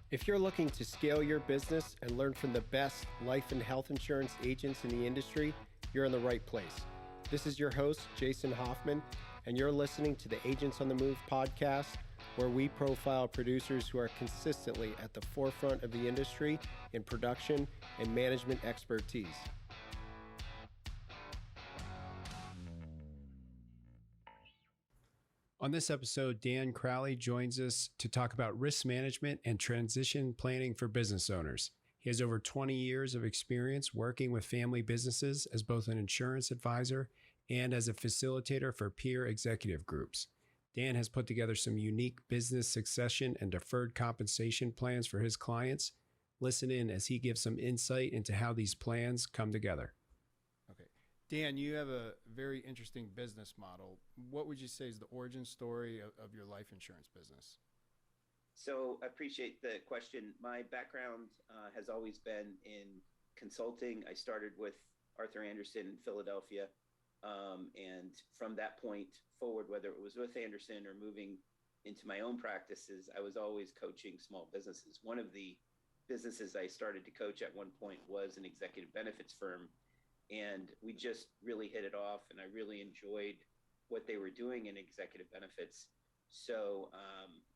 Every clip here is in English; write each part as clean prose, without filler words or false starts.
If you're looking to scale your business and learn from the best life and health insurance agents in the industry, you're in the right place. This is your host, Jason Hoffman, and you're listening to the Agents on the Move podcast, where we profile producers who are consistently at the forefront of the industry in production and management expertise. On this episode, Dan Crowley joins us to talk about risk management and transition planning for business owners. He has over 20 years of experience working with family businesses as both an insurance advisor and as a facilitator for peer executive groups. Dan has put together some unique business succession and deferred compensation plans for his clients. Listen in as he gives some insight into how these plans come together. Okay. Dan, you have a very interesting business model. What would you say is the origin story of your life insurance business? So I appreciate the question. My background has always been in consulting. I started with Arthur Andersen in Philadelphia. And from that point forward, whether it was with Andersen or moving into my own practices, I was always coaching small businesses. One of the businesses I started to coach at one point was an executive benefits firm. And we just really hit it off, and I really enjoyed what they were doing in executive benefits. So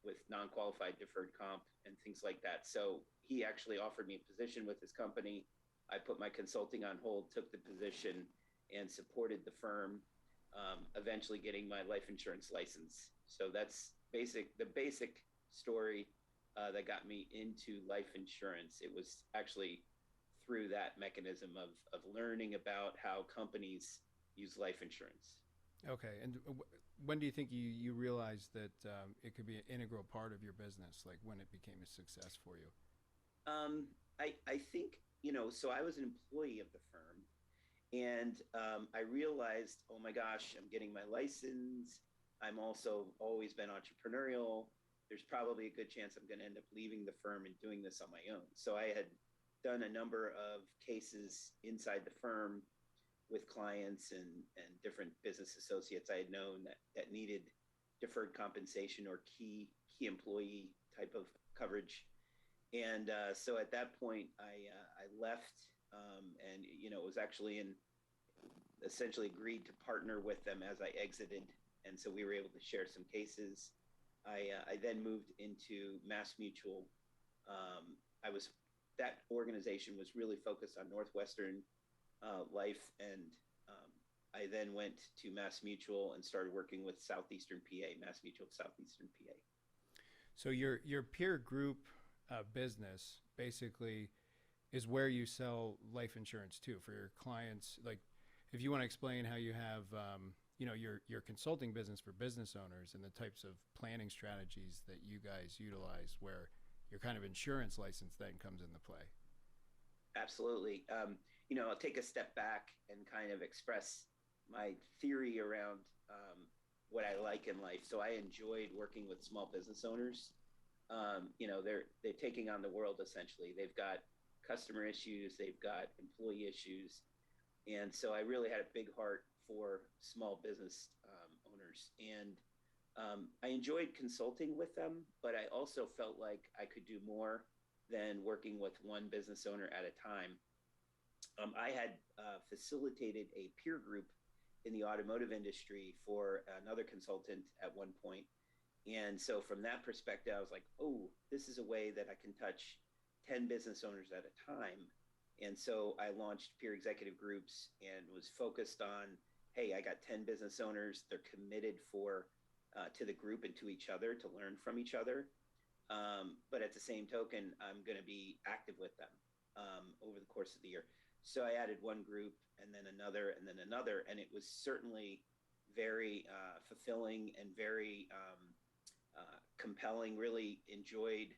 with non-qualified deferred comp and things like that. So he actually offered me a position with his company. I put my consulting on hold, took the position, and supported the firm, eventually getting my life insurance license. So that's the basic story that got me into life insurance. It was actually through that mechanism of learning about how companies use life insurance. Okay. And when do you think you realized that it could be an integral part of your business, like when it became a success for you? I think, so I was an employee of the firm, and I realized, oh my gosh, I'm getting my license. I'm also always been entrepreneurial. There's probably a good chance I'm going to end up leaving the firm and doing this on my own. So I had done a number of cases inside the firm with clients and different business associates I had known that needed deferred compensation or key employee type of coverage. And so at that point, I left, and it was actually essentially agreed to partner with them as I exited, and so we were able to share some cases. I then moved into Mass Mutual. That organization was really focused on Northwestern life, and I then went to Mass Mutual and started working with Southeastern PA, Mass Mutual Southeastern PA. So your peer group business basically is where you sell life insurance too for your clients. Like, if you want to explain how you have your consulting business for business owners and the types of planning strategies that you guys utilize, where your kind of insurance license then comes into play. Absolutely. I'll take a step back and kind of express my theory around what I like in life. So I enjoyed working with small business owners. They're taking on the world essentially. They've got customer issues, they've got employee issues. And so I really had a big heart for small business owners. And I enjoyed consulting with them, but I also felt like I could do more than working with one business owner at a time. I had facilitated a peer group in the automotive industry for another consultant at one point. And so from that perspective, I was like, oh, this is a way that I can touch 10 business owners at a time. And so I launched peer executive groups and was focused on, hey, I got 10 business owners. They're committed to the group and to each other, to learn from each other. But at the same token, I'm going to be active with them over the course of the year. So I added one group and then another and then another. And it was certainly very fulfilling and very compelling. Really enjoyed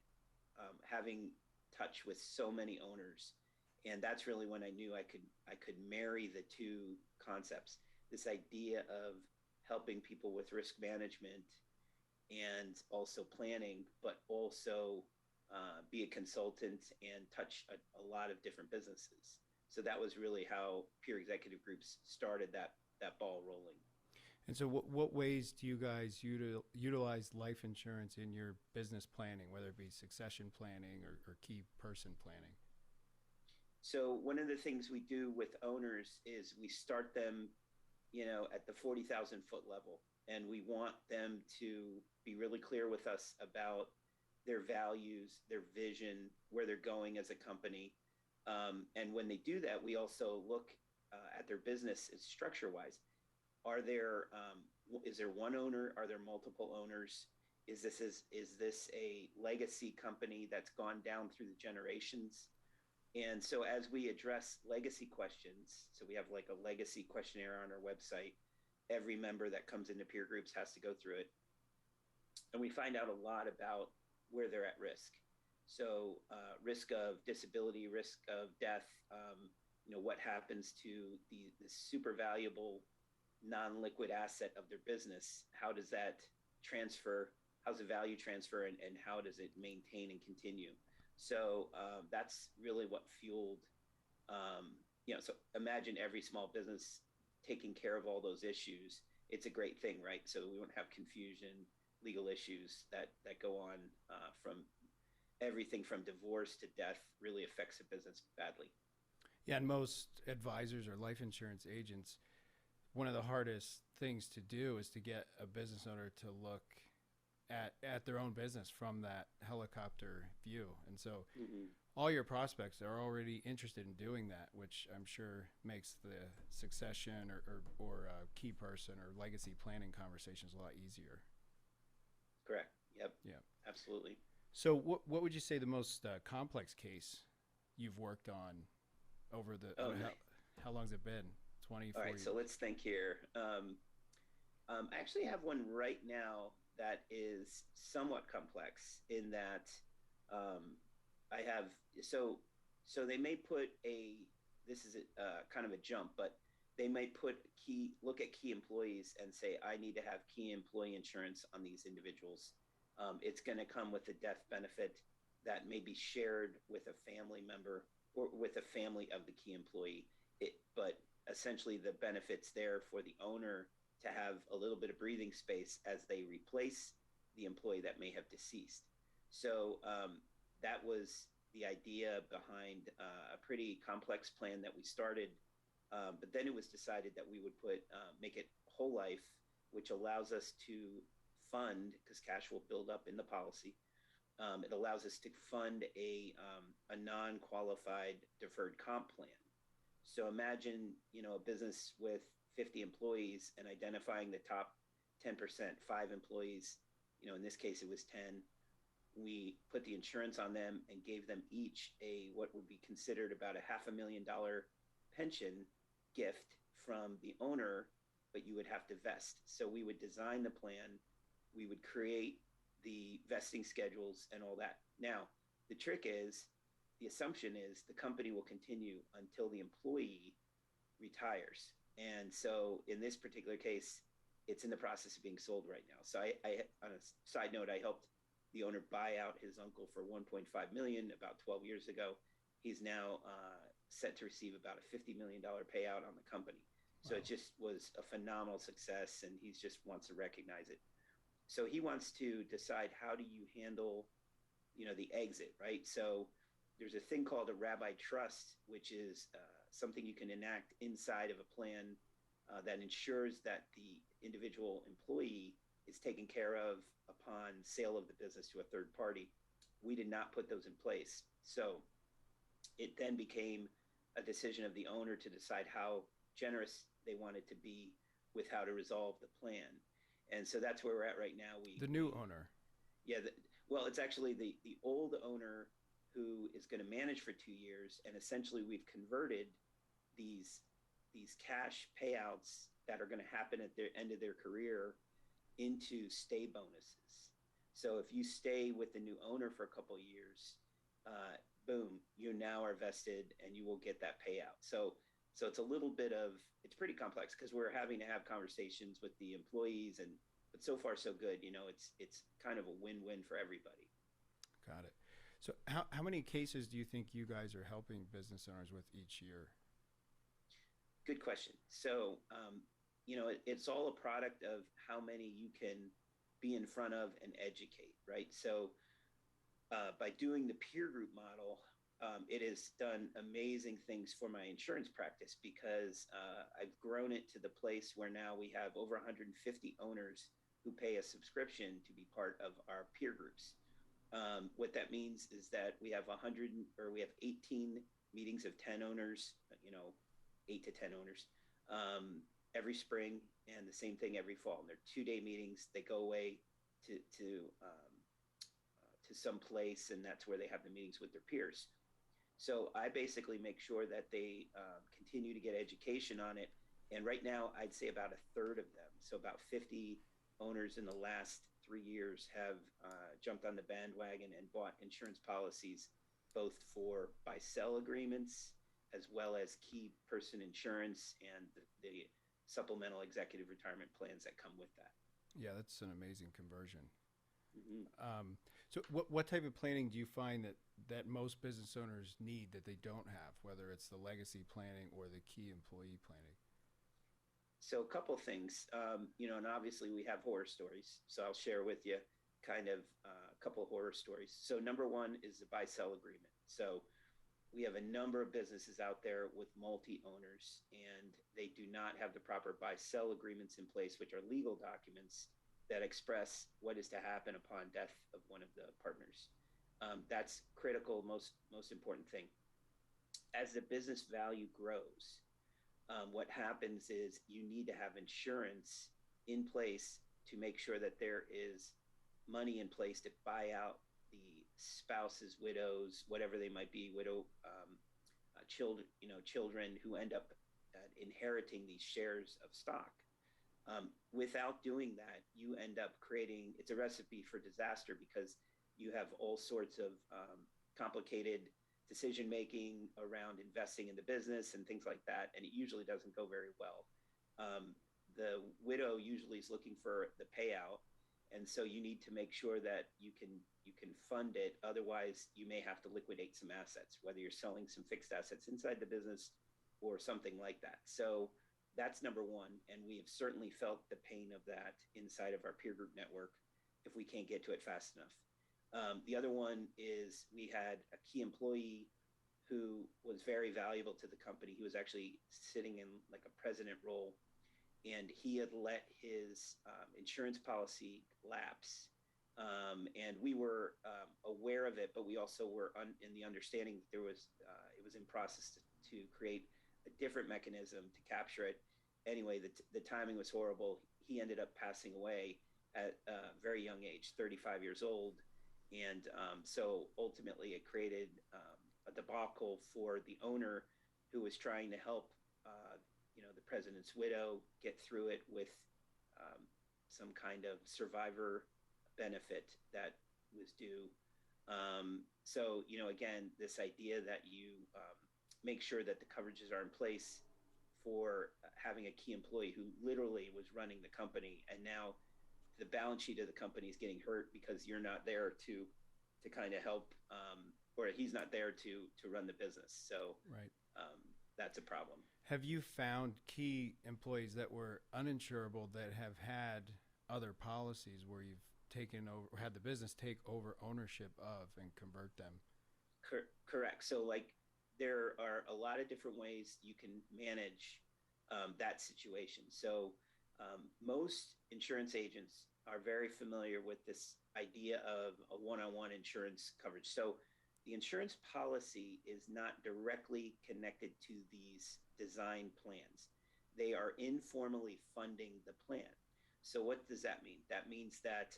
having touch with so many owners. And that's really when I knew I could marry the two concepts, this idea of helping people with risk management and also planning, but also be a consultant and touch a lot of different businesses. So that was really how peer executive groups started that ball rolling. And so what ways do you guys utilize life insurance in your business planning, whether it be succession planning or key person planning? So one of the things we do with owners is we start them, at the 40,000 foot level, and we want them to be really clear with us about their values, their vision, where they're going as a company. And when they do that, we also look at their business structure wise. Is there one owner? Are there multiple owners? Is this a legacy company that's gone down through the generations? And so as we address legacy questions, so we have like a legacy questionnaire on our website. Every member that comes into peer groups has to go through it. And we find out a lot about where they're at risk. So risk of disability, risk of death, what happens to the super valuable non-liquid asset of their business. How does that transfer? How's the value transfer, and how does it maintain and continue? So that's really what fueled, so imagine every small business taking care of all those issues. It's a great thing, right? So we won't have confusion, legal issues that go on from everything from divorce to death really affects a business badly. Yeah, and most advisors or life insurance agents, one of the hardest things to do is to get a business owner to look at their own business from that helicopter view. And so all your prospects are already interested in doing that, which I'm sure makes the succession or key person or legacy planning conversations a lot easier. Correct. Yep. Yeah. Absolutely. So what would you say the most complex case you've worked on over the, how long's it been? 20, 40 All right, years? so let's think here. I actually have one right now that is somewhat complex in that I have, so they may put this is kind of a jump, but they might look at key employees and say, I need to have key employee insurance on these individuals. It's going to come with a death benefit that may be shared with a family member or with a family of the key employee. But essentially the benefits there for the owner to have a little bit of breathing space as they replace the employee that may have deceased. So that was the idea behind a pretty complex plan that we started. But then it was decided that we would make it whole life, which allows us to fund, because cash will build up in the policy. It allows us to fund a non-qualified deferred comp plan. So imagine, a business with 50 employees and identifying the top 10%, 5 employees, in this case it was 10. We put the insurance on them and gave them each what would be considered about $500,000 pension gift from the owner, but you would have to vest. So we would design the plan, we would create the vesting schedules and all that. Now, the trick is, the assumption is the company will continue until the employee retires. And so in this particular case, it's in the process of being sold right now. So I on a side note, I helped the owner buy out his uncle for $1.5 million about 12 years ago. He's now set to receive about a $50 million payout on the company. So It just was a phenomenal success, and he just wants to recognize it. So he wants to decide, how do you handle, the exit, right? So there's a thing called a rabbi trust, which is something you can enact inside of a plan that ensures that the individual employee is taken care of upon sale of the business to a third party. We did not put those in place. So it then became a decision of the owner to decide how generous they wanted to be with how to resolve the plan. And so that's where we're at right now. The new owner. Yeah. Well, it's actually the old owner who is going to manage for 2 years. And essentially we've converted these cash payouts that are going to happen at the end of their career into stay bonuses. So if you stay with the new owner for a couple of years, boom, you now are vested and you will get that payout. So it's it's pretty complex, because we're having to have conversations with the employees, but so far so good. It's kind of a win-win for everybody. Got it. So how many cases do you think you guys are helping business owners with each year? Good question. So it's all a product of how many you can be in front of and educate, right? So by doing the peer group model, it has done amazing things for my insurance practice because I've grown it to the place where now we have over 150 owners who pay a subscription to be part of our peer groups. What that means is that we have 18 meetings of 10 owners, 8 to 10 owners, every spring, and the same thing every fall. And they're 2-day meetings. They go away to some place, and that's where they have the meetings with their peers. So I basically make sure that they continue to get education on it. And right now, I'd say about a third of them, so about 50 owners in the last 3 years have jumped on the bandwagon and bought insurance policies, both for buy-sell agreements as well as key person insurance and the supplemental executive retirement plans that come with that. Yeah, that's an amazing conversion. Mm-hmm. So what type of planning do you find that most business owners need that they don't have, whether it's the legacy planning or the key employee planning? So a couple things, and obviously we have horror stories. So I'll share with you kind of a couple of horror stories. So number one is the buy-sell agreement. So we have a number of businesses out there with multi-owners, and they do not have the proper buy-sell agreements in place, which are legal documents that express what is to happen upon death of one of the partners. That's critical, most important thing. As the business value grows, what happens is you need to have insurance in place to make sure that there is money in place to buy out the spouses, widows, whatever they might be, children who end up inheriting these shares of stock. Without doing that, you end up creating, it's a recipe for disaster because you have all sorts of complicated decision-making around investing in the business and things like that. And it usually doesn't go very well. The widow usually is looking for the payout. And so you need to make sure that you can fund it. Otherwise, you may have to liquidate some assets, whether you're selling some fixed assets inside the business or something like that. So that's number one. And we have certainly felt the pain of that inside of our peer group network if we can't get to it fast enough. The other one is we had a key employee who was very valuable to the company. He was actually sitting in like a president role, and he had let his insurance policy lapse. And we were aware of it, but we also were in the understanding that it was in process to create a different mechanism to capture it. Anyway, the timing was horrible. He ended up passing away at a very young age, 35 years old. And so ultimately it created a debacle for the owner who was trying to help the president's widow get through it with some kind of survivor benefit that was due. So, again, this idea that you make sure that the coverages are in place for having a key employee who literally was running the company, and now the balance sheet of the company is getting hurt because you're not there to kind of help, or he's not there to run the business. So right. That's a problem. Have you found key employees that were uninsurable that have had other policies where you've taken over, or had the business take over ownership of and convert them? Correct. So there are a lot of different ways you can manage that situation. So most insurance agents are very familiar with this idea of a one-on-one insurance coverage. So the insurance policy is not directly connected to these design plans. They are informally funding the plan. So what does that mean? That means that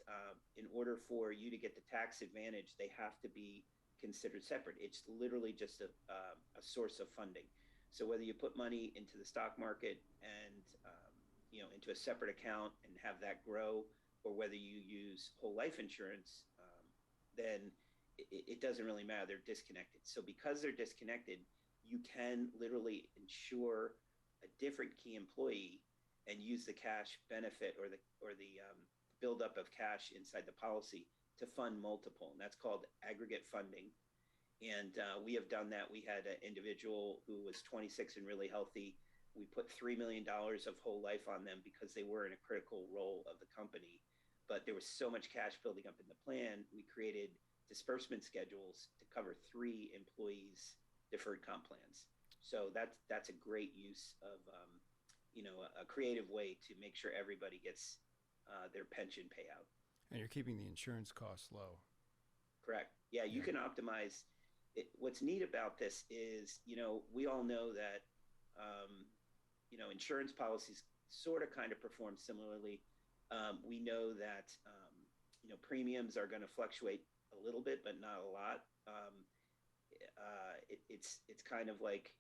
in order for you to get the tax advantage, they have to be considered separate. It's literally just a source of funding. So whether you put money into the stock market and into a separate account and have that grow, or whether you use whole life insurance, then it doesn't really matter. They're disconnected. So because they're disconnected, you can literally insure a different key employee and use the cash benefit or the buildup of cash inside the policy to fund multiple, and that's called aggregate funding. And we have done that. We had an individual who was 26 and really healthy. we put $3 million of whole life on them because they were in a critical role of the company. But there was so much cash building up in the plan, we created disbursement schedules to cover 3 employees' deferred comp plans. So that's a great use of a creative way to make sure everybody gets their pension payout. And you're keeping the insurance costs low. Correct. Yeah, you can optimize it. What's neat about this is, we all know that, insurance policies sort of kind of perform similarly. We know that, premiums are going to fluctuate a little bit, but not a lot. It's kind of like,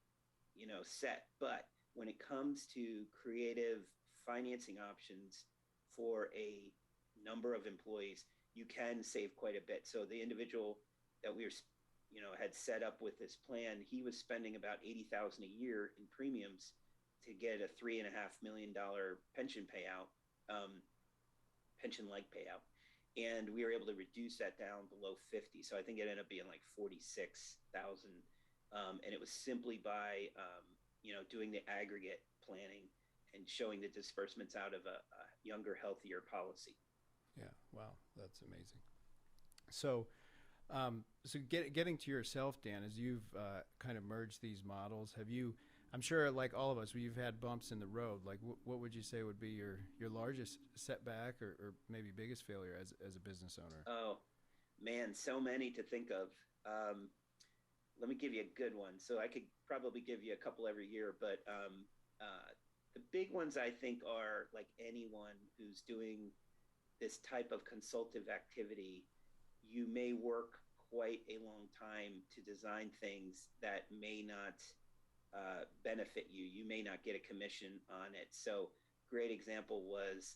set. But when it comes to creative financing options for a number of employees, you can save quite a bit. So the individual that we were, had set up with this plan, he was spending about $80,000 a year in premiums to get a $3.5 million pension payout, pension-like payout. And we were able to reduce that down below 50. So I think it ended up being like 46,000. And it was simply by, doing the aggregate planning and showing the disbursements out of a younger, healthier policy. Yeah. Wow. That's amazing. So, getting to yourself, Dan, as you've kind of merged these models, I'm sure like all of us, you've had bumps in the road. Like what would you say would be your largest setback or maybe biggest failure as a business owner? Oh, man, so many to think of. Let me give you a good one. So I could probably give you a couple every year, but the big ones I think are like anyone who's doing this type of consultative activity, you may work quite a long time to design things that may not benefit you. You may not get a commission on it. So great example was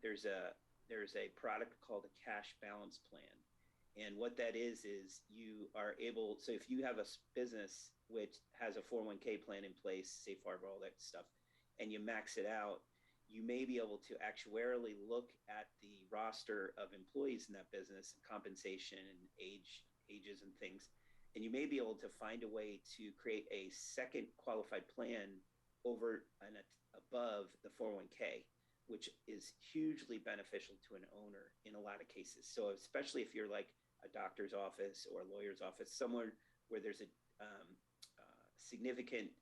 there's a product called a cash balance plan. And what that is you are able, so if you have a business which has a 401k plan in place, safe harbor, all that stuff, and you max it out, you may be able to actuarially look at the roster of employees in that business and compensation and ages and things. And you may be able to find a way to create a second qualified plan over and above the 401k, which is hugely beneficial to an owner in a lot of cases. So especially if you're like a doctor's office or a lawyer's office, somewhere where there's a significant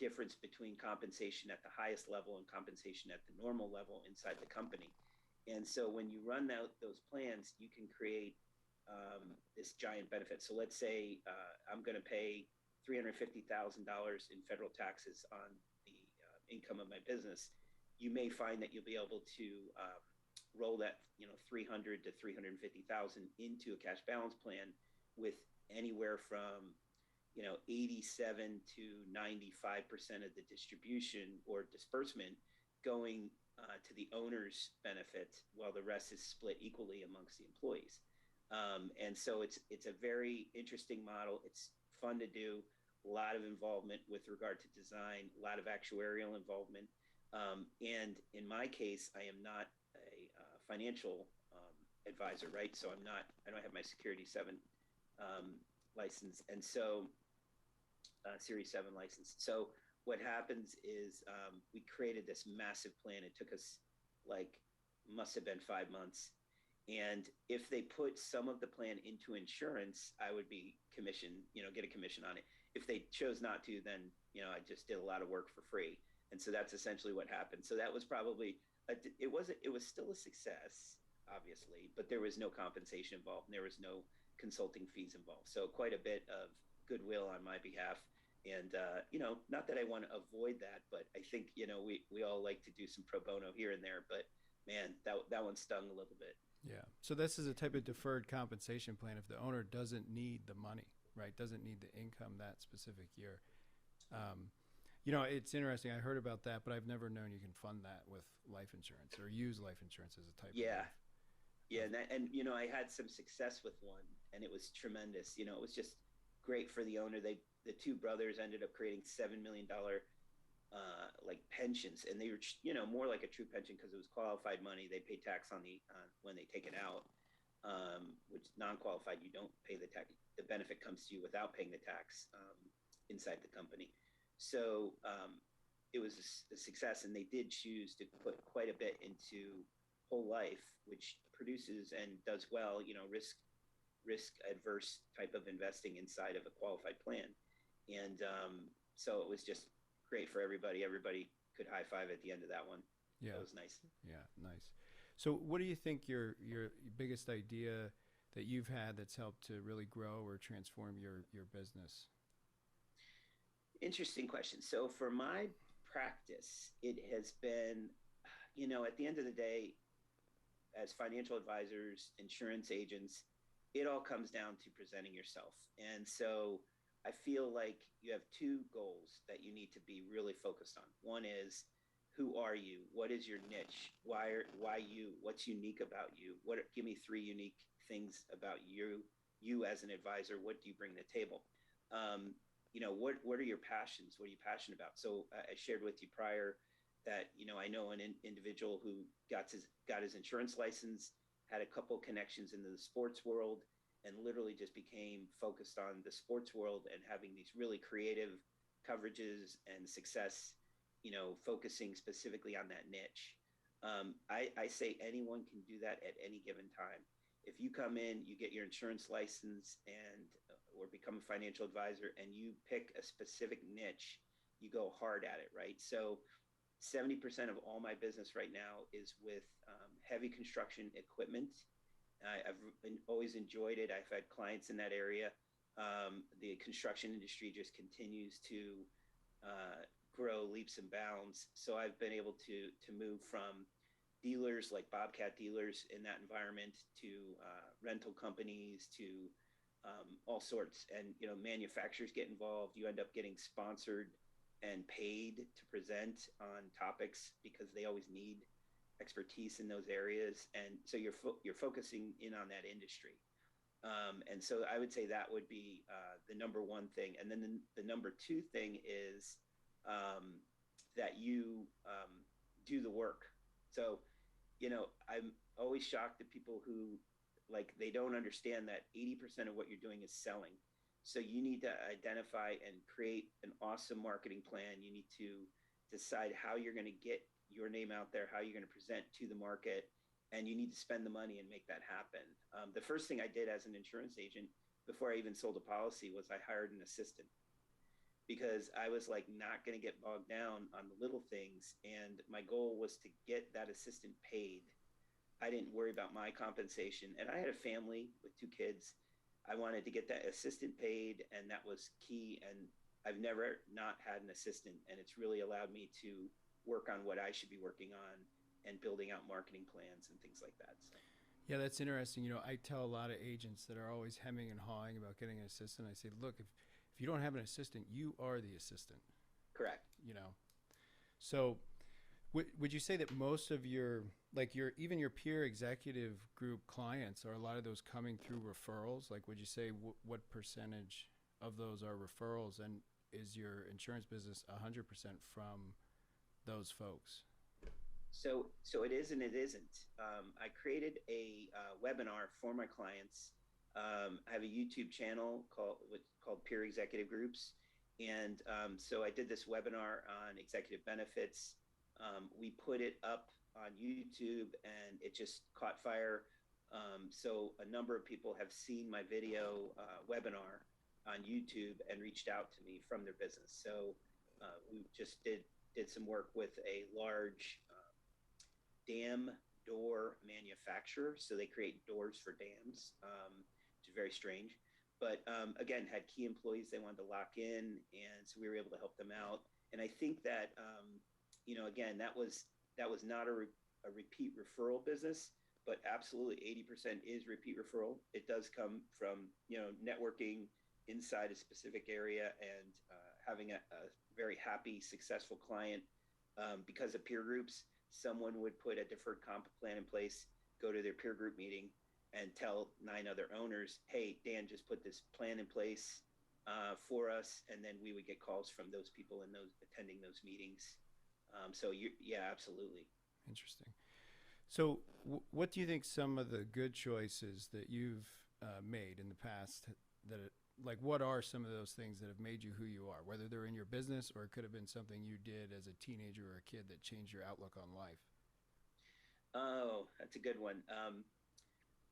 difference between compensation at the highest level and compensation at the normal level inside the company. And so when you run out those plans, you can create this giant benefit. So let's say I'm going to pay $350,000 in federal taxes on the income of my business. You may find that you'll be able to roll that, $300,000 to $350,000 into a cash balance plan with anywhere from 87 to 95% of the distribution or disbursement going to the owner's benefit, while the rest is split equally amongst the employees. And so it's a very interesting model. It's fun to do. A lot of involvement with regard to design, a lot of actuarial involvement. And in my case, I am not a financial advisor, right? So I don't have my Security 7 license. And so Series 7 license. So what happens is we created this massive plan. It took us must have been 5 months. And if they put some of the plan into insurance, I would be commissioned, get a commission on it. If they chose not to, then, I just did a lot of work for free. And so that's essentially what happened. So that was probably, it was still a success, obviously, but there was no compensation involved and there was no consulting fees involved. So quite a bit of goodwill on my behalf. And, not that I want to avoid that, but I think, we all like to do some pro bono here and there, but man, that one stung a little bit. Yeah. So this is a type of deferred compensation plan if the owner doesn't need the money, right? Doesn't need the income that specific year. It's interesting. I heard about that, but I've never known you can fund that with life insurance or use life insurance as a type of. Yeah. And I had some success with one and it was tremendous. It was just great for the owner. The two brothers ended up creating $7 million pensions, and they were more like a true pension because it was qualified money. They pay tax on when they take it out, which non-qualified you don't pay the tax. The benefit comes to you without paying the tax inside the company. So it was a success, and they did choose to put quite a bit into whole life, which produces and does well, risk adverse type of investing inside of a qualified plan. And so it was just great for everybody. Everybody could high five at the end of that one. Yeah. That was nice. Yeah. Nice. So what do you think your biggest idea that you've had that's helped to really grow or transform your business? Interesting question. So for my practice, it has been, at the end of the day, as financial advisors, insurance agents, it all comes down to presenting yourself. And so I feel like you have two goals that you need to be really focused on. One is, who are you? What is your niche? Why you? What's unique about you? Give me three unique things about you as an advisor. What do you bring to the table? What are your passions? What are you passionate about? So I shared with you prior that, I know an individual who got his insurance license, had a couple connections into the sports world, and literally just became focused on the sports world and having these really creative coverages and success, focusing specifically on that niche. I say anyone can do that at any given time. If you come in, you get your insurance license or become a financial advisor, and you pick a specific niche, you go hard at it, right? So 70% of all my business right now is with heavy construction equipment. I've always enjoyed it. I've had clients in that area. The construction industry just continues to grow leaps and bounds. So I've been able to move from dealers like Bobcat dealers in that environment to rental companies to all sorts. And, manufacturers get involved. You end up getting sponsored and paid to present on topics because they always need expertise in those areas. And so you're focusing in on that industry. And so I would say that would be the number one thing. And then the number two thing is that you do the work. So, I'm always shocked at people who, they don't understand that 80% of what you're doing is selling. So you need to identify and create an awesome marketing plan. You need to decide how you're going to get your name out there, how you're going to present to the market, and you need to spend the money and make that happen. The first thing I did as an insurance agent before I even sold a policy was I hired an assistant, because I was not going to get bogged down on the little things. And my goal was to get that assistant paid. I didn't worry about my compensation. And I had a family with 2 kids. I wanted to get that assistant paid, and that was key. And I've never not had an assistant. And it's really allowed me to work on what I should be working on and building out marketing plans and things like that. So. Yeah, that's interesting. I tell a lot of agents that are always hemming and hawing about getting an assistant. I say, look, if you don't have an assistant, you are the assistant. Correct. So would you say that most of your peer executive group clients, are a lot of those coming through referrals? Would you say what percentage of those are referrals, and is your insurance business 100% from those folks? So it is and it isn't. I created a webinar for my clients. I have a YouTube channel called Peer Executive Groups. And so I did this webinar on executive benefits. We put it up on YouTube, and it just caught fire. So a number of people have seen my video webinar on YouTube and reached out to me from their business. So we just did some work with a large dam door manufacturer. So they create doors for dams, which is very strange. But again, had key employees they wanted to lock in, and so we were able to help them out. And I think that again, that was not a repeat referral business, but absolutely 80% is repeat referral. It does come from networking inside a specific area and having a very happy, successful client. Because of peer groups, someone would put a deferred comp plan in place, go to their peer group meeting, and tell 9 other owners, hey, Dan just put this plan in place for us. And then we would get calls from those people and those attending those meetings. Yeah, absolutely. Interesting. So what do you think some of the good choices that you've made in the past like what are some of those things that have made you who you are, whether they're in your business or it could have been something you did as a teenager or a kid that changed your outlook on life? Oh, that's a good one.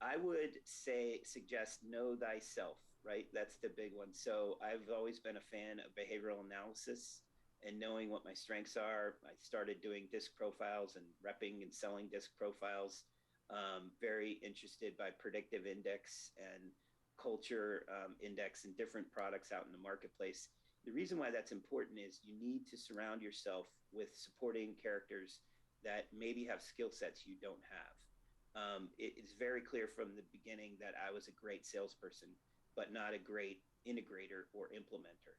I would suggest know thyself, right? That's the big one. So I've always been a fan of behavioral analysis and knowing what my strengths are. I started doing disc profiles and repping and selling disc profiles. Very interested by predictive index and culture index and different products out in the marketplace. The reason why that's important is you need to surround yourself with supporting characters that maybe have skill sets you don't have. It's very clear from the beginning that I was a great salesperson, but not a great integrator or implementer.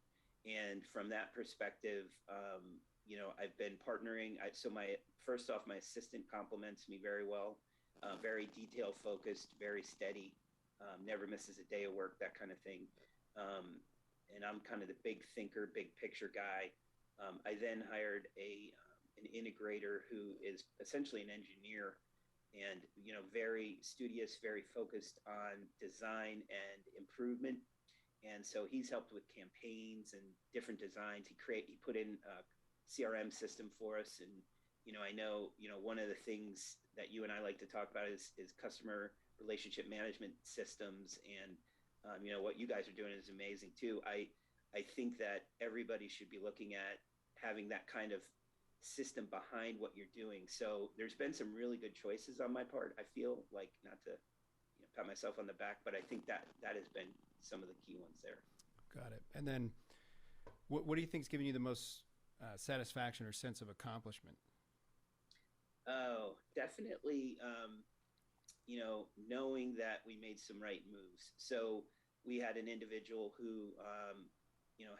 And from that perspective, I've been partnering. So my first off, my assistant compliments me very well, very detail focused, very steady, never misses a day of work, that kind of thing. And I'm kind of the big thinker, big picture guy. I then hired an integrator who is essentially an engineer and very studious, very focused on design and improvement. And so he's helped with campaigns and different designs. He put in a CRM system for us. And I know one of the things that you and I like to talk about is customer relationship management systems. And what you guys are doing is amazing too. I think that everybody should be looking at having that kind of system behind what you're doing. So there's been some really good choices on my part. I feel like, not to pat myself on the back, but I think that has been some of the key ones there. Got it. And then what do you think is giving you the most satisfaction or sense of accomplishment? Oh, definitely. Knowing that we made some right moves. So we had an individual who,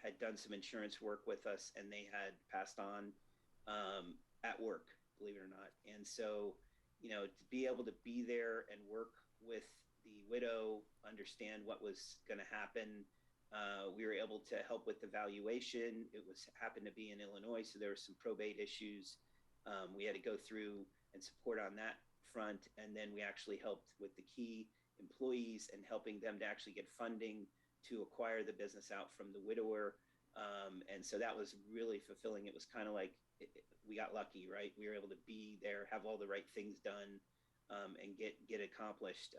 had done some insurance work with us, and they had passed on at work, believe it or not. And so, to be able to be there and work with the widow, understand what was going to happen. We were able to help with the valuation. It happened to be in Illinois, so there were some probate issues. We had to go through and support on that front, and then we actually helped with the key employees and helping them to actually get funding to acquire the business out from the widower. And so that was really fulfilling. It was kind of like we got lucky, right? We were able to be there, have all the right things done, and get accomplished.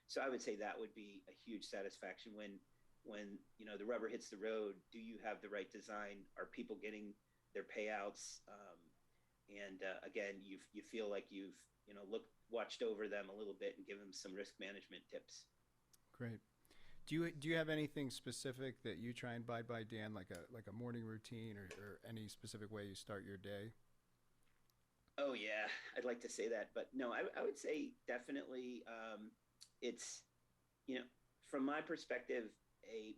So I would say that would be a huge satisfaction when the rubber hits the road. Do you have the right design? Are people getting their payouts? And again, you feel like you've watched over them a little bit and give them some risk management tips. Great. Do you have anything specific that you try and abide by, Dan, like a morning routine or any specific way you start your day? Oh yeah, I'd like to say that, but no, I would say definitely it's from my perspective,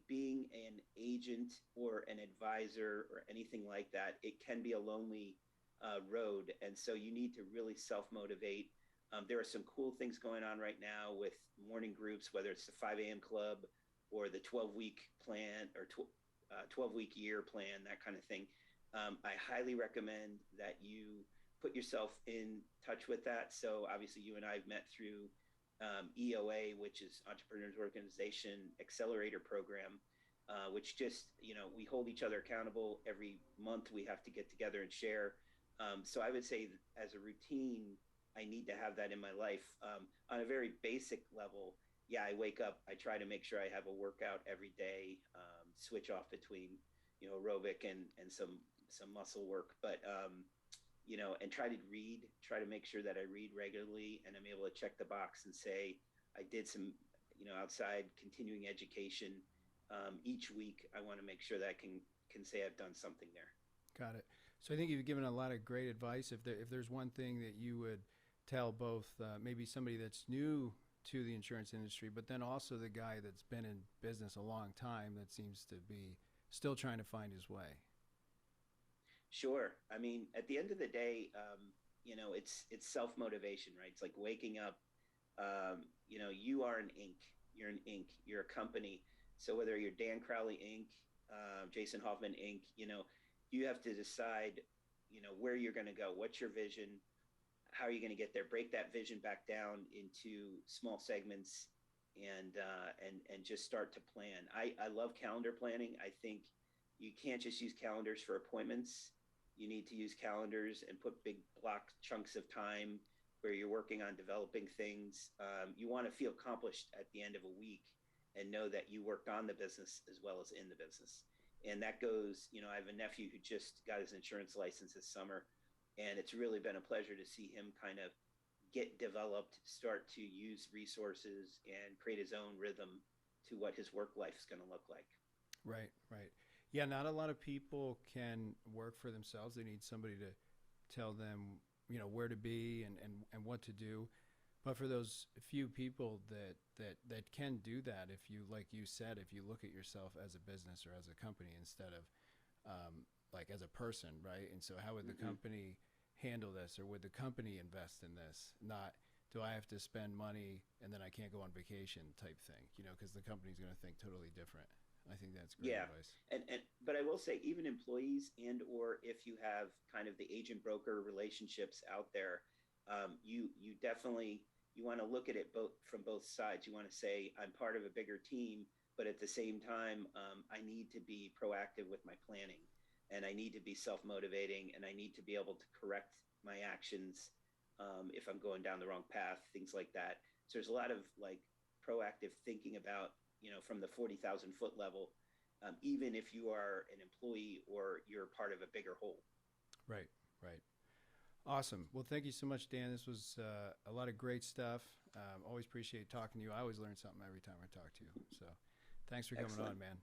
being an agent or an advisor or anything like that, it can be a lonely road, and so you need to really self-motivate. There are some cool things going on right now with morning groups, whether it's the 5 a.m. club or the 12-week plan or 12-week year plan, that kind of thing. I highly recommend that you put yourself in touch with that. So obviously you and I have met through EOA, which is Entrepreneurs Organization Accelerator Program, which just, we hold each other accountable. Every month we have to get together and share. So I would say as a routine, I need to have that in my life. On a very basic level, yeah, I wake up, I try to make sure I have a workout every day, switch off between, aerobic and some muscle work, but, and try to make sure that I read regularly and I'm able to check the box and say, I did some, outside continuing education. Each week, I want to make sure that I can say I've done something there. Got it. So I think you've given a lot of great advice. If there's one thing that you would tell both maybe somebody that's new to the insurance industry, but then also the guy that's been in business a long time that seems to be still trying to find his way? Sure. I mean, at the end of the day, it's self-motivation, right? It's like waking up. You are an Inc. You're an Inc. You're a company. So whether you're Dan Crowley Inc., Jason Hoffman Inc., you have to decide, where you're going to go. What's your vision? How are you going to get there? Break that vision back down into small segments and just start to plan. I love calendar planning. I think you can't just use calendars for appointments. You need to use calendars and put big block chunks of time where you're working on developing things. You want to feel accomplished at the end of a week and know that you worked on the business as well as in the business. And that goes, I have a nephew who just got his insurance license this summer, and it's really been a pleasure to see him kind of get developed, start to use resources and create his own rhythm to what his work life is going to look like. Right. Yeah, not a lot of people can work for themselves. They need somebody to tell them, where to be and what to do. But for those few people that can do that, if you, like you said, if you look at yourself as a business or as a company instead of like as a person, right? And so how would the company handle this, or would the company invest in this? Not, do I have to spend money and then I can't go on vacation type thing, because the company's going to think totally different. I think that's great advice. But I will say, even employees or if you have kind of the agent broker relationships out there, you definitely, you want to look at it from both sides. You want to say, I'm part of a bigger team, but at the same time, I need to be proactive with my planning, and I need to be self-motivating, and I need to be able to correct my actions if I'm going down the wrong path, things like that. So there's a lot of like proactive thinking about, from the 40,000 foot level, even if you are an employee or you're part of a bigger whole. Right. Awesome. Well, thank you so much, Dan. This was a lot of great stuff. Always appreciate talking to you. I always learn something every time I talk to you. So thanks for coming on, man.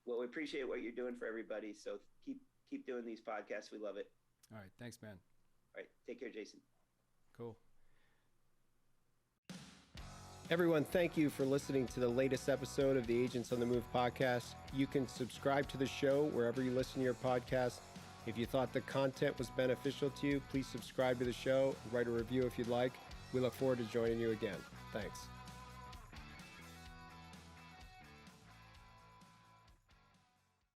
Well, we appreciate what you're doing for everybody. So keep doing these podcasts. We love it. All right. Thanks, man. All right. Take care, Jason. Cool. Everyone, thank you for listening to the latest episode of the Agents on the Move podcast. You can subscribe to the show wherever you listen to your podcast. If you thought the content was beneficial to you, please subscribe to the show and write a review if you'd like. We look forward to joining you again. Thanks.